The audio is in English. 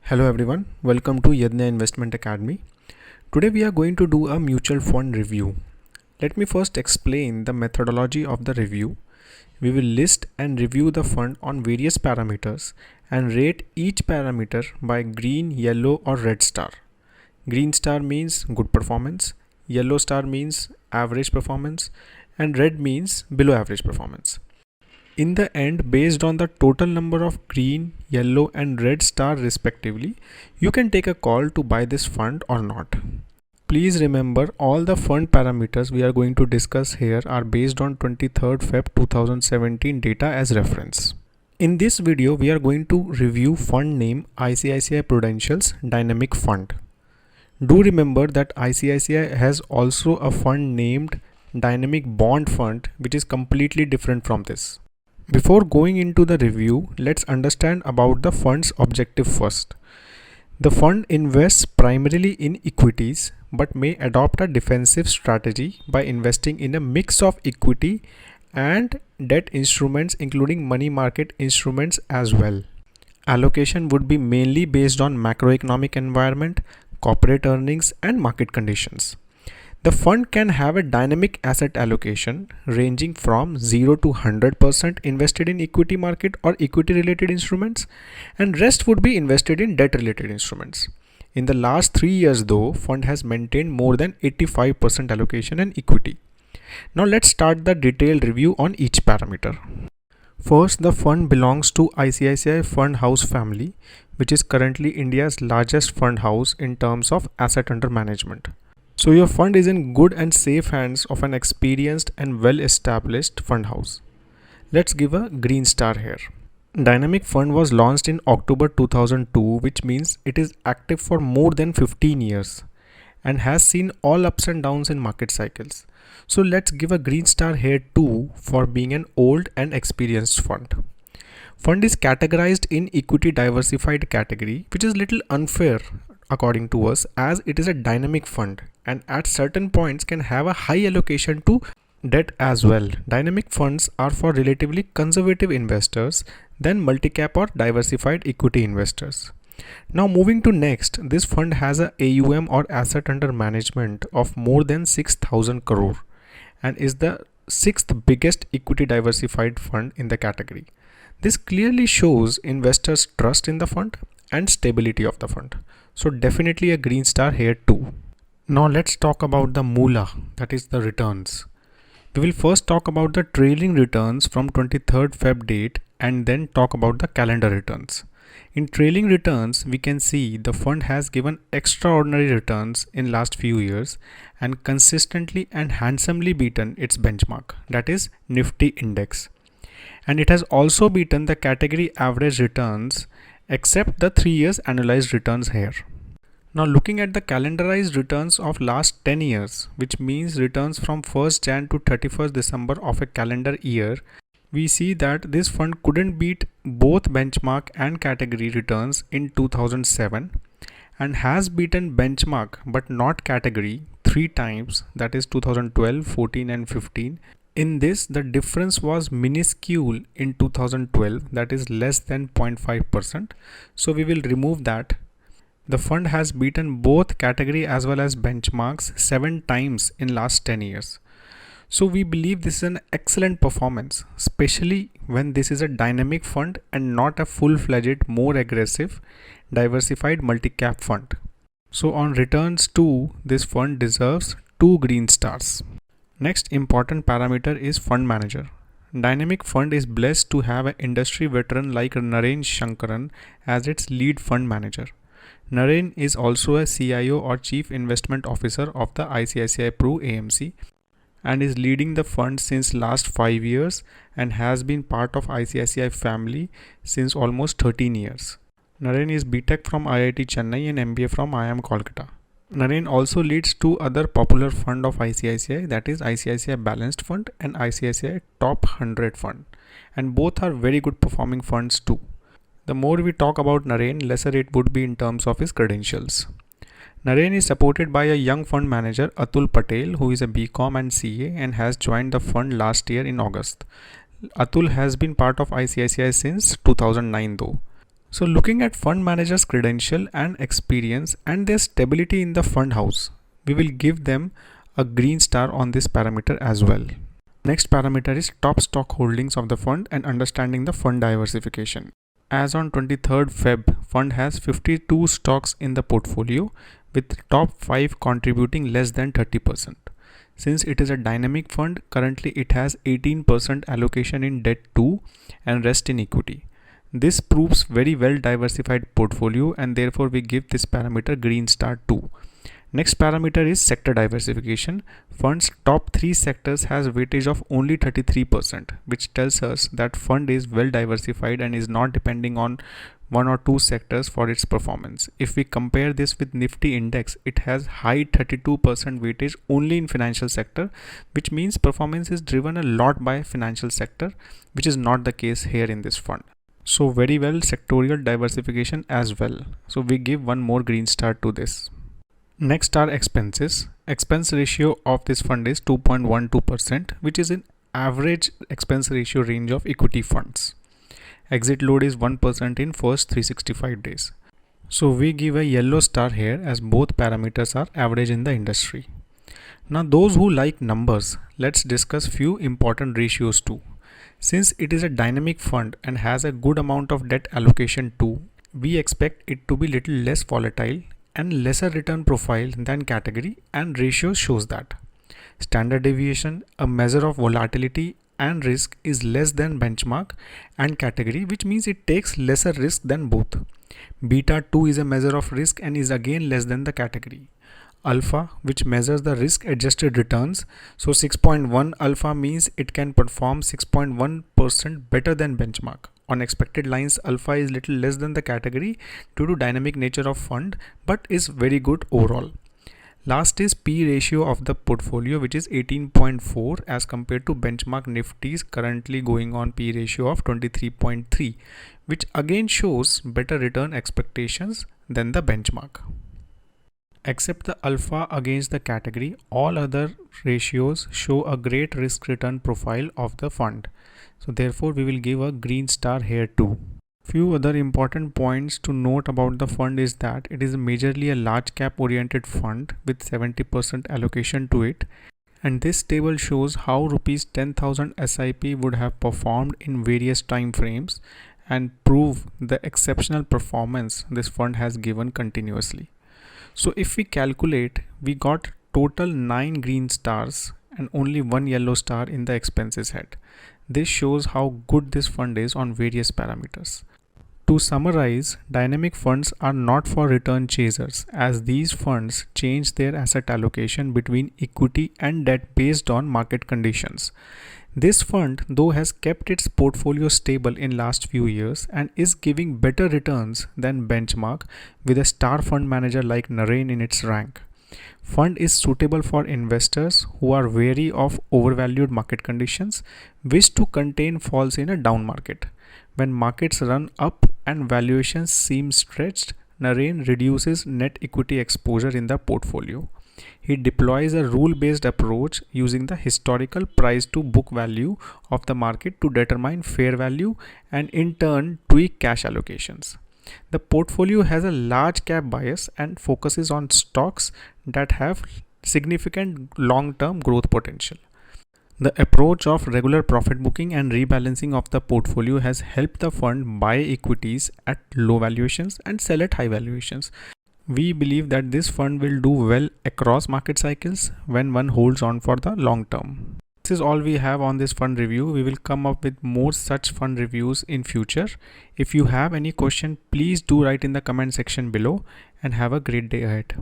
Hello everyone, welcome to Yadnya Investment Academy. Today we are going to do a mutual fund review. Let me first explain the methodology of the review. We will list and review the fund on various parameters and rate each parameter by green, yellow or red star. Green star means good performance, yellow star means average performance and red means below average performance. In the end, based on the total number of green, yellow and red star respectively, you can take a call to buy this fund or not. Please remember all the fund parameters we are going to discuss here are based on 23rd Feb 2017 data as reference. In this video, we are going to review fund name ICICI Prudential's Dynamic Fund. Do remember that ICICI has also a fund named Dynamic Bond Fund, which is completely different from this. Before going into the review, let's understand about the fund's objective first. The fund invests primarily in equities but may adopt a defensive strategy by investing in a mix of equity and debt instruments including money market instruments as well. Allocation would be mainly based on macroeconomic environment, corporate earnings and market conditions. The fund can have a dynamic asset allocation ranging from 0 to 100% invested in equity market or equity related instruments, and rest would be invested in debt related instruments. In the last 3 years though, fund has maintained more than 85% allocation in equity. Now let's start the detailed review on each parameter. First, the fund belongs to ICICI Fund House family, which is currently India's largest fund house in terms of asset under management. So your fund is in good and safe hands of an experienced and well-established fund house. Let's give a green star here. Dynamic Fund was launched in October 2002, which means it is active for more than 15 years and has seen all ups and downs in market cycles. So let's give a green star here too for being an old and experienced fund. Fund is categorized in equity diversified category, which is little unfair according to us as it is a dynamic fund and at certain points can have a high allocation to debt as well. Dynamic funds are for relatively conservative investors than multi-cap or diversified equity investors. Now moving to next, this fund has a AUM or asset under management of more than 6,000 crore and is the 6th biggest equity diversified fund in the category. This clearly shows investors' trust in the fund and stability of the fund. So definitely a green star here too. Now let's talk about the moolah, that is the returns. We will first talk about the trailing returns from 23rd Feb date and then talk about the calendar returns. In trailing returns, we can see the fund has given extraordinary returns in last few years and consistently and handsomely beaten its benchmark, that is Nifty index. And it has also beaten the category average returns except the 3 years annualized returns here. Now looking at the calendarized returns of last 10 years, which means returns from 1st Jan to 31st December of a calendar year, we see that this fund couldn't beat both benchmark and category returns in 2007 and has beaten benchmark but not category 3 times, that is 2012, 14 and 15. In this, the difference was minuscule in 2012, that is less than 0.5%. So we will remove that. The fund has beaten both category as well as benchmarks 7 times in last 10 years. So we believe this is an excellent performance, especially when this is a dynamic fund and not a full-fledged, more aggressive, diversified multi-cap fund. So on returns too, this fund deserves 2 green stars. Next important parameter is fund manager. Dynamic Fund is blessed to have an industry veteran like Naren Shankaran as its lead fund manager. Naren is also a CIO or Chief Investment Officer of the ICICI Pru AMC and is leading the fund since last 5 years and has been part of ICICI family since almost 13 years. Naren is BTech from IIT Chennai and MBA from IIM Kolkata. Naren also leads 2 other popular fund of ICICI, that is ICICI Balanced Fund and ICICI Top 100 Fund, and both are very good performing funds too. The more we talk about Naren, lesser it would be in terms of his credentials. Naren is supported by a young fund manager Atul Patel, who is a BCom and CA and has joined the fund last year in August. Atul has been part of ICICI since 2009 though. So looking at fund managers' credential and experience and their stability in the fund house, we will give them a green star on this parameter as well. Next parameter is top stock holdings of the fund and understanding the fund diversification. As on 23rd Feb, fund has 52 stocks in the portfolio with top 5 contributing less than 30%. Since it is a dynamic fund, currently it has 18% allocation in debt 2 and rest in equity. This proves very well diversified portfolio and therefore we give this parameter green star 2. Next parameter is sector diversification. Fund's top 3 sectors has weightage of only 33%, which tells us that fund is well diversified and is not depending on one or two sectors for its performance. If we compare this with Nifty index, it has high 32% weightage only in financial sector, which means performance is driven a lot by financial sector, which is not the case here in this fund. So very well sectorial diversification as well. So we give one more green star to this. Next are expenses. Expense ratio of this fund is 2.12%, which is an average expense ratio range of equity funds. Exit load is 1% in first 365 days. So we give a yellow star here as both parameters are average in the industry. Now those who like numbers, let's discuss few important ratios too. Since it is a dynamic fund and has a good amount of debt allocation too, we expect it to be little less volatile and lesser return profile than category, and ratio shows that. Standard deviation, a measure of volatility and risk, is less than benchmark and category, which means it takes lesser risk than both. Beta 2 is a measure of risk and is again less than the category. Alpha, which measures the risk adjusted returns, so 6.1 alpha means it can perform 6.1% better than benchmark. On expected lines, alpha is little less than the category due to dynamic nature of fund, but is very good overall. Last is P ratio of the portfolio, which is 18.4 as compared to benchmark Nifty's currently going on P ratio of 23.3, which again shows better return expectations than the benchmark. Except the alpha against the category, all other ratios show a great risk return profile of the fund. So therefore we will give a green star here too. Few other important points to note about the fund is that it is majorly a large cap oriented fund with 70% allocation to it, and this table shows how rupees 10,000 SIP would have performed in various time frames and prove the exceptional performance this fund has given continuously. So if we calculate, we got total 9 green stars and only 1 yellow star in the expenses head. This shows how good this fund is on various parameters. To summarize, dynamic funds are not for return chasers, as these funds change their asset allocation between equity and debt based on market conditions. This fund, though, has kept its portfolio stable in last few years and is giving better returns than benchmark with a star fund manager like Narain in its rank. Fund is suitable for investors who are wary of overvalued market conditions, wish to contain falls in a down market. When markets run up and valuations seem stretched, Narain reduces net equity exposure in the portfolio. He deploys a rule-based approach using the historical price to book value of the market to determine fair value and in turn tweak cash allocations. The portfolio has a large cap bias and focuses on stocks that have significant long-term growth potential. The approach of regular profit booking and rebalancing of the portfolio has helped the fund buy equities at low valuations and sell at high valuations. We believe that this fund will do well across market cycles when one holds on for the long term. This is all we have on this fund review. We will come up with more such fund reviews in future. If you have any question, please do write in the comment section below, and have a great day ahead.